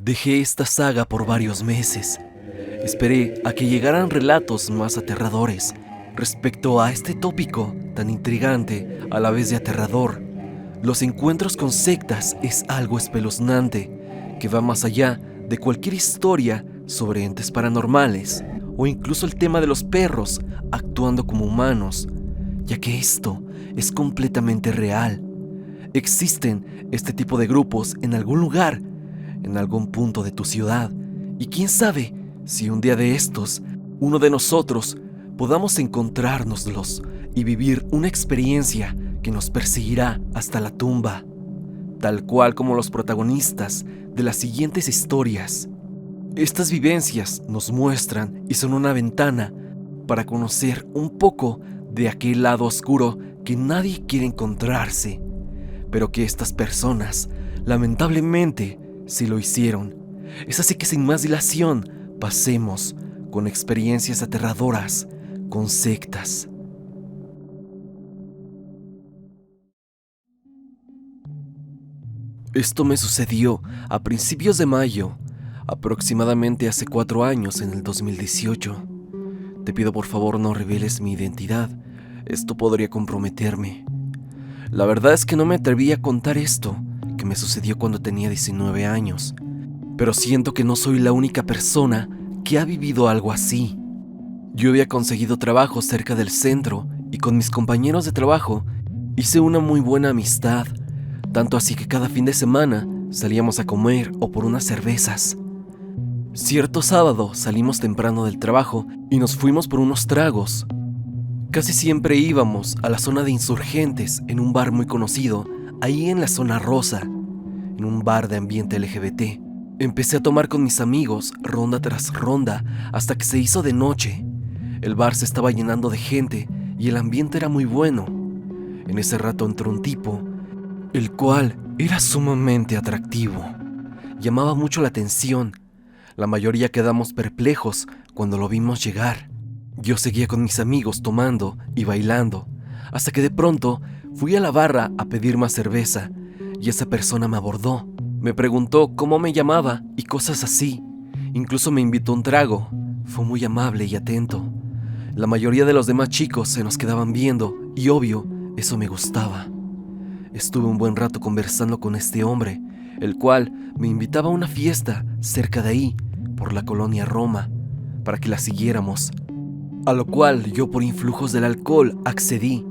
Dejé esta saga por varios meses. Esperé a que llegaran relatos más aterradores respecto a este tópico tan intrigante a la vez de aterrador. Los encuentros con sectas es algo espeluznante que va más allá de cualquier historia sobre entes paranormales o incluso el tema de los perros actuando como humanos, ya que esto es completamente real. Existen este tipo de grupos en algún lugar, en algún punto de tu ciudad, y quién sabe si un día de estos, uno de nosotros podamos encontrárnoslos y vivir una experiencia que nos perseguirá hasta la tumba, tal cual como los protagonistas de las siguientes historias. Estas vivencias nos muestran y son una ventana para conocer un poco de aquel lado oscuro que nadie quiere encontrarse, pero que estas personas, lamentablemente, sí lo hicieron. Es así que sin más dilación, pasemos con experiencias aterradoras con sectas. Esto me sucedió a principios de mayo, aproximadamente hace 4 años, en el 2018. Te pido por favor no reveles mi identidad, esto podría comprometerme. La verdad es que no me atreví a contar esto, que me sucedió cuando tenía 19 años, pero siento que no soy la única persona que ha vivido algo así. Yo había conseguido trabajo cerca del centro y con mis compañeros de trabajo hice una muy buena amistad, tanto así que cada fin de semana salíamos a comer o por unas cervezas. Cierto sábado salimos temprano del trabajo y nos fuimos por unos tragos. Casi siempre íbamos a la zona de Insurgentes en un bar muy conocido, ahí en la zona rosa, en un bar de ambiente LGBT. Empecé a tomar con mis amigos ronda tras ronda hasta que se hizo de noche. El bar se estaba llenando de gente y el ambiente era muy bueno. En ese rato entró un tipo, el cual era sumamente atractivo. Llamaba mucho la atención. La mayoría quedamos perplejos cuando lo vimos llegar. Yo seguía con mis amigos tomando y bailando, hasta que de pronto fui a la barra a pedir más cerveza y esa persona me abordó. Me preguntó cómo me llamaba y cosas así. Incluso me invitó un trago. Fue muy amable y atento. La mayoría de los demás chicos se nos quedaban viendo y obvio, eso me gustaba. Estuve un buen rato conversando con este hombre, el cual me invitaba a una fiesta cerca de ahí, por la colonia Roma, para que la siguiéramos. A lo cual yo, por influjos del alcohol, accedí.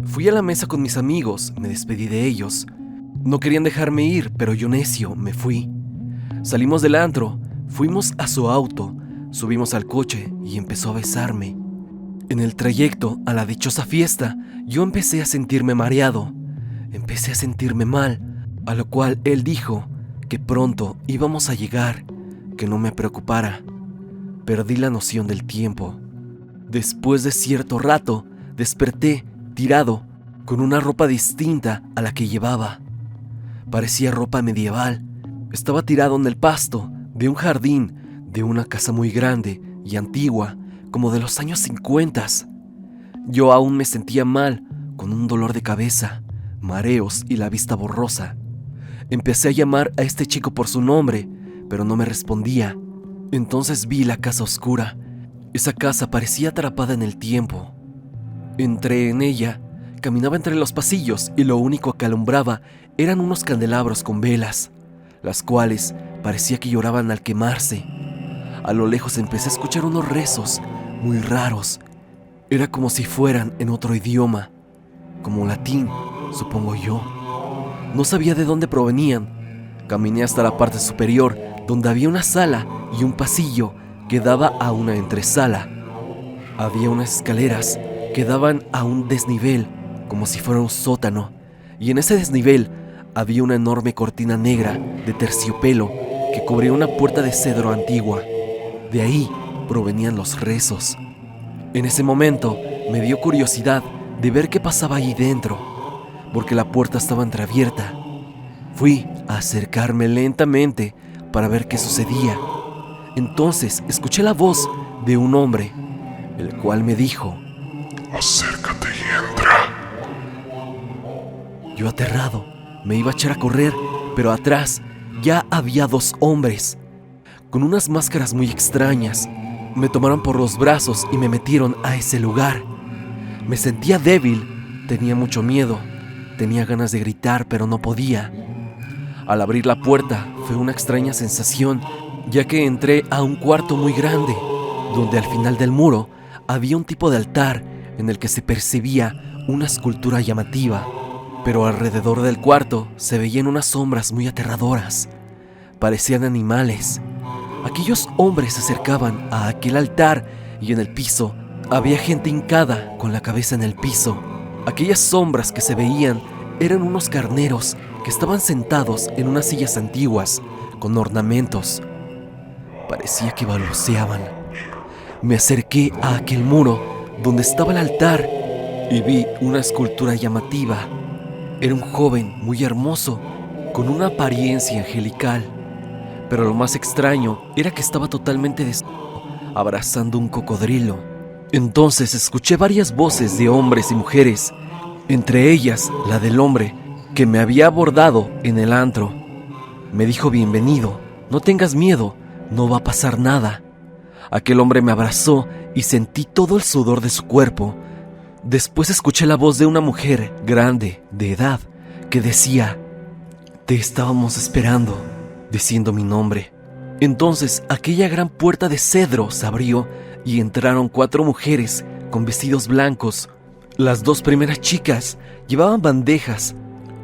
Fui a la mesa con mis amigos, me despedí de ellos. No querían dejarme ir, pero yo necio me fui. Salimos del antro, fuimos a su auto, subimos al coche y empezó a besarme. En el trayecto a la dichosa fiesta, yo empecé a sentirme mareado. Empecé a sentirme mal, a lo cual él dijo que pronto íbamos a llegar, que no me preocupara. Perdí la noción del tiempo. Después de cierto rato, desperté tirado, con una ropa distinta a la que llevaba. Parecía ropa medieval. Estaba tirado en el pasto de un jardín de una casa muy grande y antigua, como de los años 50. Yo aún me sentía mal, con un dolor de cabeza, mareos y la vista borrosa. Empecé a llamar a este chico por su nombre, pero no me respondía. Entonces vi la casa oscura. Esa casa parecía atrapada en el tiempo. Entré en ella, caminaba entre los pasillos y lo único que alumbraba eran unos candelabros con velas, las cuales parecía que lloraban al quemarse. A lo lejos empecé a escuchar unos rezos muy raros. Era como si fueran en otro idioma, como latín, supongo yo. No sabía de dónde provenían. Caminé hasta la parte superior, donde había una sala y un pasillo que daba a una entresala. Había unas escaleras que daban a un desnivel, como si fuera un sótano, y en ese desnivel había una enorme cortina negra de terciopelo que cubría una puerta de cedro antigua. De ahí provenían los rezos. En ese momento me dio curiosidad de ver qué pasaba ahí dentro, porque la puerta estaba entreabierta. Fui a acercarme lentamente para ver qué sucedía. Entonces escuché la voz de un hombre, el cual me dijo: Acércate y entra. Yo, aterrado, me iba a echar a correr, pero atrás ya había 2 hombres, con unas máscaras muy extrañas. Me tomaron por los brazos y me metieron a ese lugar. Me sentía débil, tenía mucho miedo, tenía ganas de gritar, pero no podía. Al abrir la puerta fue una extraña sensación, ya que entré a un cuarto muy grande, donde al final del muro había un tipo de altar en el que se percibía una escultura llamativa, pero alrededor del cuarto se veían unas sombras muy aterradoras. Parecían animales. Aquellos hombres se acercaban a aquel altar y en el piso había gente hincada con la cabeza en el piso. Aquellas sombras que se veían eran unos carneros que estaban sentados en unas sillas antiguas con ornamentos. Parecía que balbuceaban. Me acerqué a aquel muro donde estaba el altar y vi una escultura llamativa. Era un joven muy hermoso, con una apariencia angelical, pero lo más extraño era que estaba totalmente desnudo, abrazando un cocodrilo. Entonces escuché varias voces de hombres y mujeres, entre ellas la del hombre que me había abordado en el antro. Me dijo: bienvenido, no tengas miedo, no va a pasar nada. Aquel hombre me abrazó y sentí todo el sudor de su cuerpo. Después escuché la voz de una mujer grande, de edad, que decía: te estábamos esperando, diciendo mi nombre. Entonces aquella gran puerta de cedro se abrió y entraron 4 mujeres con vestidos blancos. Las 2 primeras chicas llevaban bandejas,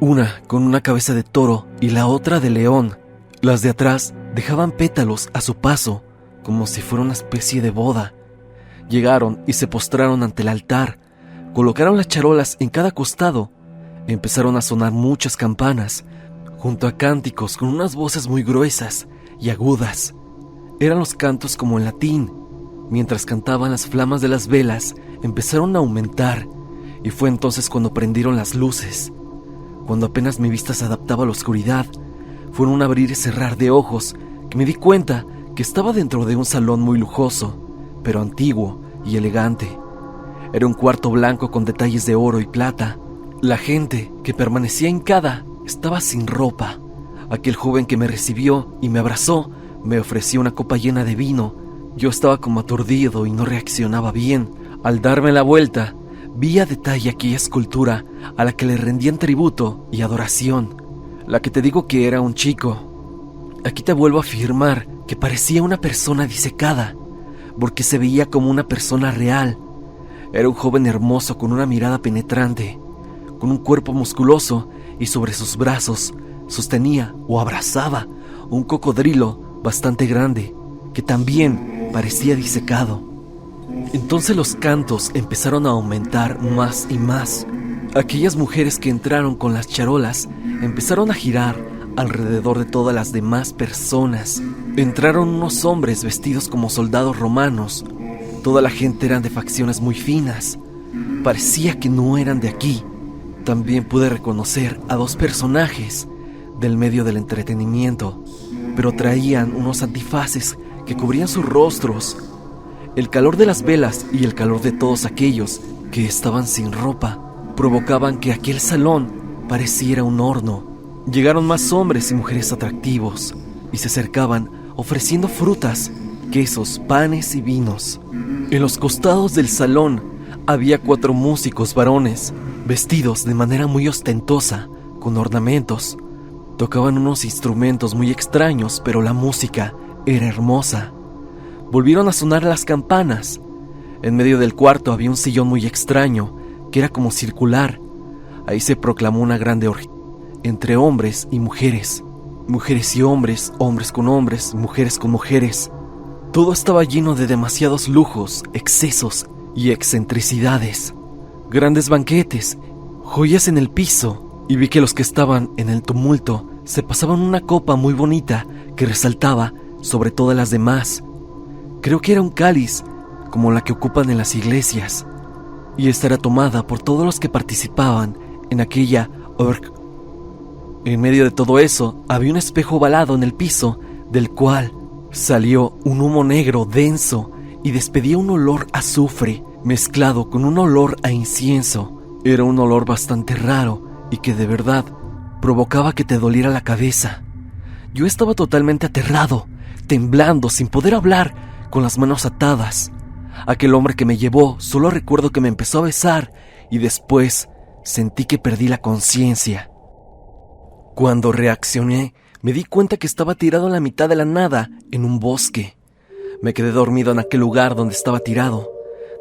una con una cabeza de toro y la otra de león. Las de atrás dejaban pétalos a su paso, como si fuera una especie de boda. Llegaron y se postraron ante el altar, colocaron las charolas en cada costado, empezaron a sonar muchas campanas, junto a cánticos con unas voces muy gruesas y agudas. Eran los cantos como en latín. Mientras cantaban, las flamas de las velas empezaron a aumentar, y fue entonces cuando prendieron las luces. Cuando apenas mi vista se adaptaba a la oscuridad, fue en un abrir y cerrar de ojos que me di cuenta que estaba dentro de un salón muy lujoso, pero antiguo y elegante. Era un cuarto blanco con detalles de oro y plata. La gente que permanecía hincada estaba sin ropa. Aquel joven que me recibió y me abrazó me ofreció una copa llena de vino. Yo estaba como aturdido y no reaccionaba bien. Al darme la vuelta, vi a detalle aquella escultura a la que le rendían tributo y adoración. La que te digo que era un chico. Aquí te vuelvo a afirmar que parecía una persona disecada, porque se veía como una persona real. Era un joven hermoso con una mirada penetrante, con un cuerpo musculoso, y sobre sus brazos sostenía o abrazaba un cocodrilo bastante grande, que también parecía disecado. Entonces los cantos empezaron a aumentar más y más. Aquellas mujeres que entraron con las charolas empezaron a girar alrededor de todas las demás personas. Entraron unos hombres vestidos como soldados romanos. Toda la gente eran de facciones muy finas. Parecía que no eran de aquí. También pude reconocer a 2 personajes del medio del entretenimiento, pero traían unos antifaces que cubrían sus rostros. El calor de las velas y el calor de todos aquellos que estaban sin ropa provocaban que aquel salón pareciera un horno. Llegaron más hombres y mujeres atractivos y se acercaban ofreciendo frutas, quesos, panes y vinos. En los costados del salón había 4 músicos varones, vestidos de manera muy ostentosa, con ornamentos. Tocaban unos instrumentos muy extraños, pero la música era hermosa. Volvieron a sonar las campanas. En medio del cuarto había un sillón muy extraño, que era como circular. Ahí se proclamó una grande orgía entre hombres y mujeres. Mujeres y hombres, hombres con hombres, mujeres con mujeres. Todo estaba lleno de demasiados lujos, excesos y excentricidades. Grandes banquetes, joyas en el piso, y vi que los que estaban en el tumulto se pasaban una copa muy bonita que resaltaba sobre todas las demás. Creo que era un cáliz, como la que ocupan en las iglesias, y esta era tomada por todos los que participaban en aquella org. En medio de todo eso había un espejo ovalado en el piso, del cual salió un humo negro denso y despedía un olor a azufre mezclado con un olor a incienso. Era un olor bastante raro y que de verdad provocaba que te doliera la cabeza. Yo estaba totalmente aterrado, temblando, sin poder hablar, con las manos atadas. Aquel hombre que me llevó, solo recuerdo que me empezó a besar y después sentí que perdí la conciencia. Cuando reaccioné, me di cuenta que estaba tirado en la mitad de la nada, en un bosque. Me quedé dormido en aquel lugar donde estaba tirado.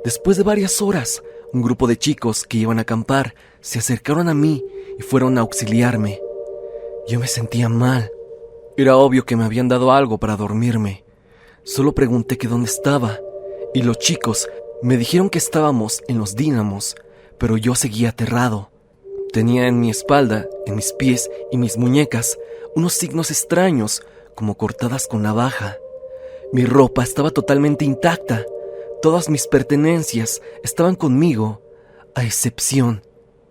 Después de varias horas, un grupo de chicos que iban a acampar se acercaron a mí y fueron a auxiliarme. Yo me sentía mal. Era obvio que me habían dado algo para dormirme. Solo pregunté que dónde estaba, y los chicos me dijeron que estábamos en los dínamos, pero yo seguía aterrado. Tenía en mi espalda, en mis pies y mis muñecas unos signos extraños, como cortadas con navaja. Mi ropa estaba totalmente intacta. Todas mis pertenencias estaban conmigo, a excepción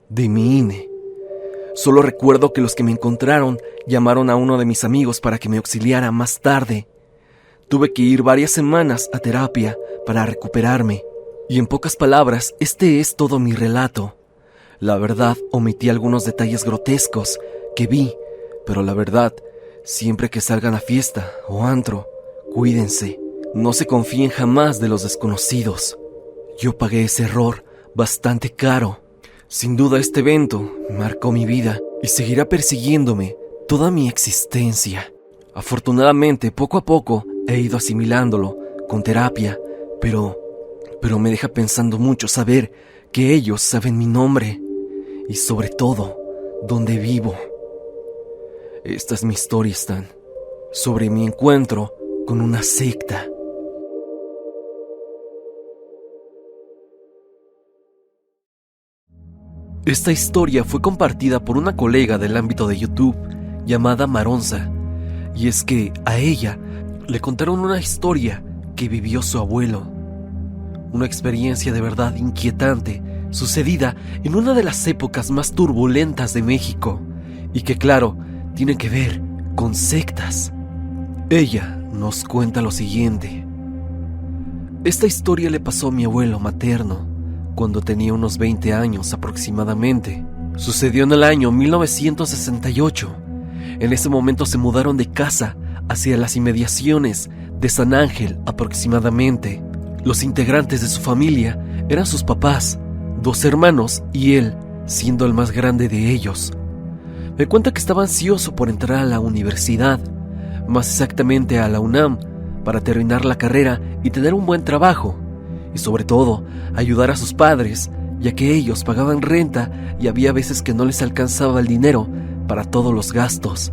de mi INE. Solo recuerdo que los que me encontraron llamaron a uno de mis amigos para que me auxiliara más tarde. Tuve que ir varias semanas a terapia para recuperarme. Y en pocas palabras, este es todo mi relato. La verdad, omití algunos detalles grotescos que vi, pero la verdad, siempre que salgan a fiesta o antro, cuídense. No se confíen jamás de los desconocidos. Yo pagué ese error bastante caro. Sin duda este evento marcó mi vida y seguirá persiguiéndome toda mi existencia. Afortunadamente, poco a poco he ido asimilándolo con terapia, pero me deja pensando mucho saber que ellos saben mi nombre y sobre todo, dónde vivo. Esta es mi historia, Stan, sobre mi encuentro con una secta. Esta historia fue compartida por una colega del ámbito de YouTube llamada Maronza, y es que a ella le contaron una historia que vivió su abuelo. Una experiencia de verdad inquietante, sucedida en una de las épocas más turbulentas de México, y que claro, tiene que ver con sectas. Ella nos cuenta lo siguiente. Esta historia le pasó a mi abuelo materno, cuando tenía unos 20 años aproximadamente. Sucedió en el año 1968. En ese momento se mudaron de casa hacia las inmediaciones de San Ángel aproximadamente. Los integrantes de su familia eran sus papás, 2 hermanos y él, siendo el más grande de ellos. Me cuenta que estaba ansioso por entrar a la universidad, más exactamente a la UNAM, para terminar la carrera y tener un buen trabajo. Y sobre todo, ayudar a sus padres, ya que ellos pagaban renta y había veces que no les alcanzaba el dinero para todos los gastos.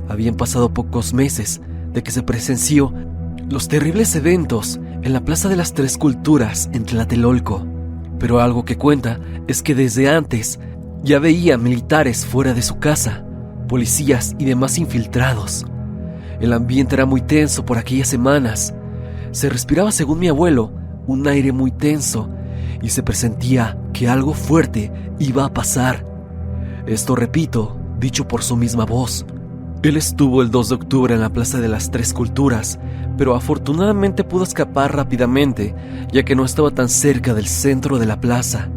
Habían pasado pocos meses de que se presenció los terribles eventos en la Plaza de las Tres Culturas en Tlatelolco. Pero algo que cuenta es que desde antes ya veía militares fuera de su casa, policías y demás infiltrados. El ambiente era muy tenso por aquellas semanas. Se respiraba, según mi abuelo, un aire muy tenso y se presentía que algo fuerte iba a pasar. Esto, repito, dicho por su misma voz. Él estuvo el 2 de octubre en la Plaza de las Tres Culturas, pero afortunadamente pudo escapar rápidamente, ya que no estaba tan cerca del centro de la plaza.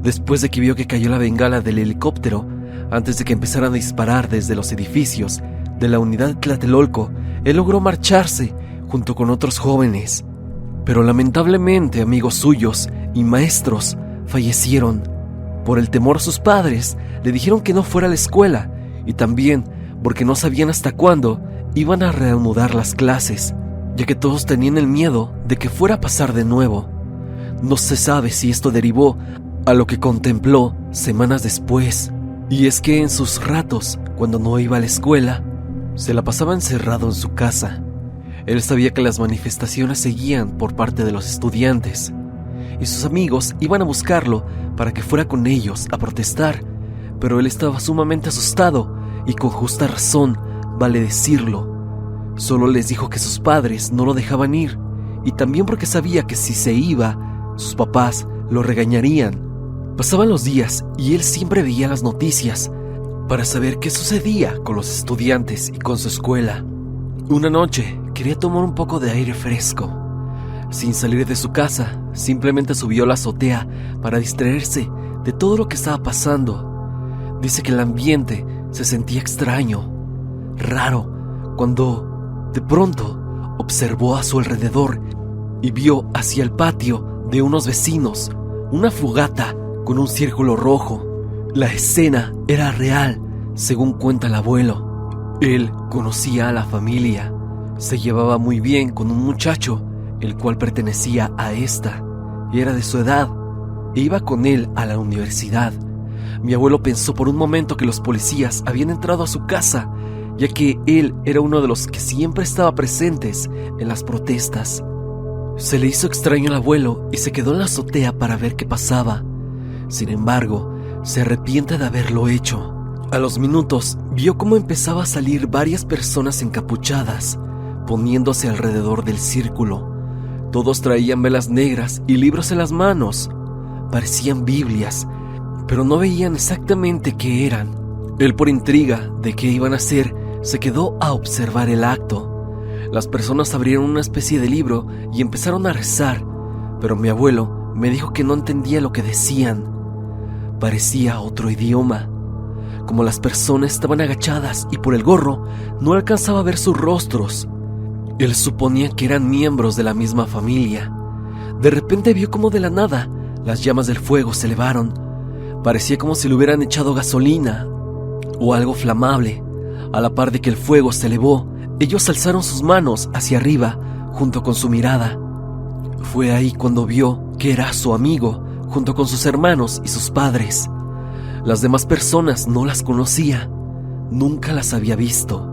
Después de que vio que cayó la bengala del helicóptero, antes de que empezaran a disparar desde los edificios de la unidad de Tlatelolco, él logró marcharse junto con otros jóvenes. Pero lamentablemente amigos suyos y maestros fallecieron. Por el temor a sus padres, le dijeron que no fuera a la escuela, y también porque no sabían hasta cuándo iban a reanudar las clases, ya que todos tenían el miedo de que fuera a pasar de nuevo. No se sabe si esto derivó a lo que contempló semanas después, y es que en sus ratos, cuando no iba a la escuela, se la pasaba encerrado en su casa. Él sabía que las manifestaciones seguían por parte de los estudiantes, y sus amigos iban a buscarlo para que fuera con ellos a protestar, pero él estaba sumamente asustado, y con justa razón, vale decirlo. Solo les dijo que sus padres no lo dejaban ir, y también porque sabía que si se iba, sus papás lo regañarían. Pasaban los días y él siempre veía las noticias para saber qué sucedía con los estudiantes y con su escuela. Una noche quería tomar un poco de aire fresco. Sin salir de su casa, simplemente subió a la azotea para distraerse de todo lo que estaba pasando. Dice que el ambiente se sentía extraño, raro, cuando, de pronto, observó a su alrededor y vio hacia el patio de unos vecinos una fogata con un círculo rojo. La escena era real, según cuenta el abuelo. Él conocía a la familia, se llevaba muy bien con un muchacho, el cual pertenecía a esta, y era de su edad, e iba con él a la universidad. Mi abuelo pensó por un momento que los policías habían entrado a su casa, ya que él era uno de los que siempre estaba presentes en las protestas. Se le hizo extraño al abuelo y se quedó en la azotea para ver qué pasaba. Sin embargo, se arrepiente de haberlo hecho. A los minutos, vio cómo empezaba a salir varias personas encapuchadas, poniéndose alrededor del círculo. Todos traían velas negras y libros en las manos. Parecían Biblias, pero no veían exactamente qué eran. Él, por intriga de qué iban a hacer, se quedó a observar el acto. Las personas abrieron una especie de libro y empezaron a rezar, pero mi abuelo me dijo que no entendía lo que decían. Parecía otro idioma. Como las personas estaban agachadas y por el gorro no alcanzaba a ver sus rostros, él suponía que eran miembros de la misma familia. De repente vio como de la nada las llamas del fuego se elevaron. Parecía como si le hubieran echado gasolina o algo flamable. A la par de que el fuego se elevó, ellos alzaron sus manos hacia arriba junto con su mirada. Fue ahí cuando vio que era su amigo junto con sus hermanos y sus padres. Las demás personas no las conocía, nunca las había visto.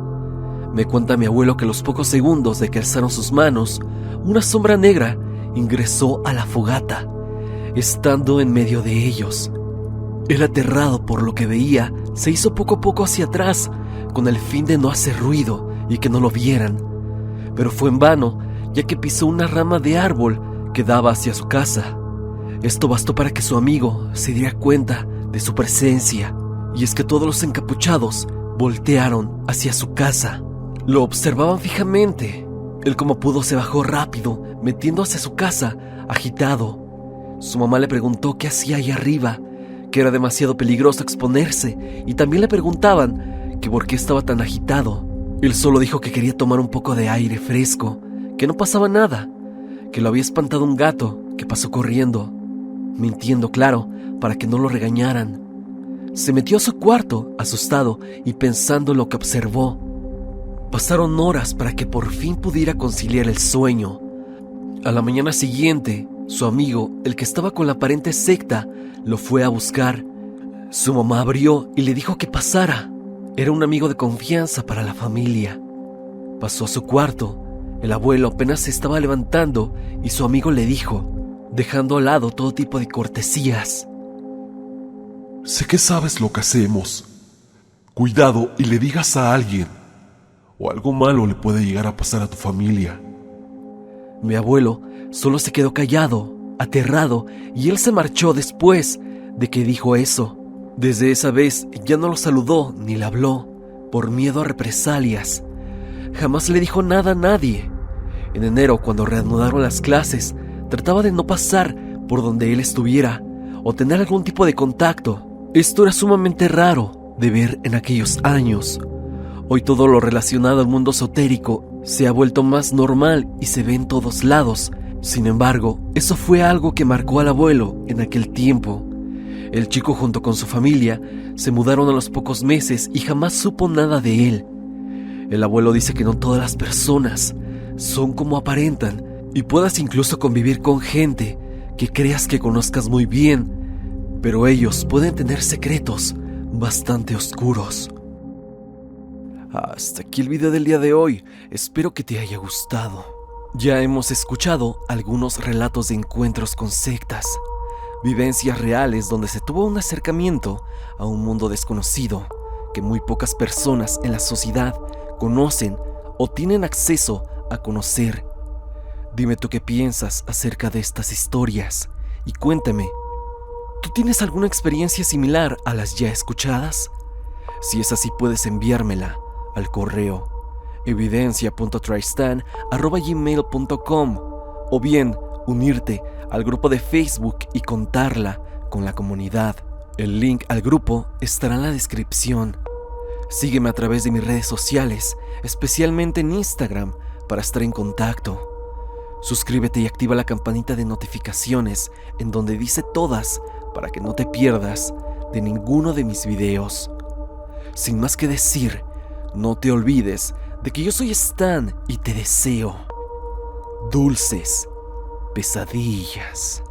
Me cuenta mi abuelo que a los pocos segundos de que alzaron sus manos, una sombra negra ingresó a la fogata, estando en medio de ellos. Él, aterrado por lo que veía, se hizo poco a poco hacia atrás, con el fin de no hacer ruido y que no lo vieran. Pero fue en vano, ya que pisó una rama de árbol que daba hacia su casa. Esto bastó para que su amigo se diera cuenta de su presencia, y es que todos los encapuchados voltearon hacia su casa. Lo observaban fijamente. Él, como pudo, se bajó rápido, metiendo hacia su casa, agitado. Su mamá le preguntó qué hacía ahí arriba, que era demasiado peligroso exponerse, y también le preguntaban que por qué estaba tan agitado. Él solo dijo que quería tomar un poco de aire fresco, que no pasaba nada, que lo había espantado un gato que pasó corriendo, mintiendo, claro, para que no lo regañaran. Se metió a su cuarto, asustado y pensando lo que observó. Pasaron horas para que por fin pudiera conciliar el sueño. A la mañana siguiente, su amigo, el que estaba con la aparente secta, lo fue a buscar. Su mamá abrió y le dijo que pasara. Era un amigo de confianza para la familia. Pasó a su cuarto. El abuelo apenas se estaba levantando y su amigo le dijo, dejando al lado todo tipo de cortesías: Sé que sabes lo que hacemos. Cuidado y le digas a alguien, o algo malo le puede llegar a pasar a tu familia. Mi abuelo solo se quedó callado, aterrado, y él se marchó después de que dijo eso. Desde esa vez ya no lo saludó ni le habló, por miedo a represalias. Jamás le dijo nada a nadie. En enero, cuando reanudaron las clases, trataba de no pasar por donde él estuviera o tener algún tipo de contacto. Esto era sumamente raro de ver en aquellos años. Hoy todo lo relacionado al mundo esotérico se ha vuelto más normal y se ve en todos lados. Sin embargo, eso fue algo que marcó al abuelo en aquel tiempo. El chico, junto con su familia, se mudaron a los pocos meses y jamás supo nada de él. El abuelo dice que no todas las personas son como aparentan, y puedas incluso convivir con gente que creas que conozcas muy bien, pero ellos pueden tener secretos bastante oscuros. Hasta aquí el video del día de hoy. Espero que te haya gustado. Ya hemos escuchado algunos relatos de encuentros con sectas, vivencias reales donde se tuvo un acercamiento a un mundo desconocido que muy pocas personas en la sociedad conocen o tienen acceso a conocer. Dime tú qué piensas acerca de estas historias y cuéntame, ¿tú tienes alguna experiencia similar a las ya escuchadas? Si es así, puedes enviármela al correo evidencia.tristan@gmail.com o bien unirte al grupo de Facebook y contarla con la comunidad. El link al grupo estará en la descripción. Sígueme a través de mis redes sociales especialmente en Instagram, para estar en contacto. Suscríbete y activa la campanita de notificaciones en donde dice todas para que no te pierdas de ninguno de mis videos. Sin más que decir, no te olvides de que yo soy Stan y te deseo dulces pesadillas.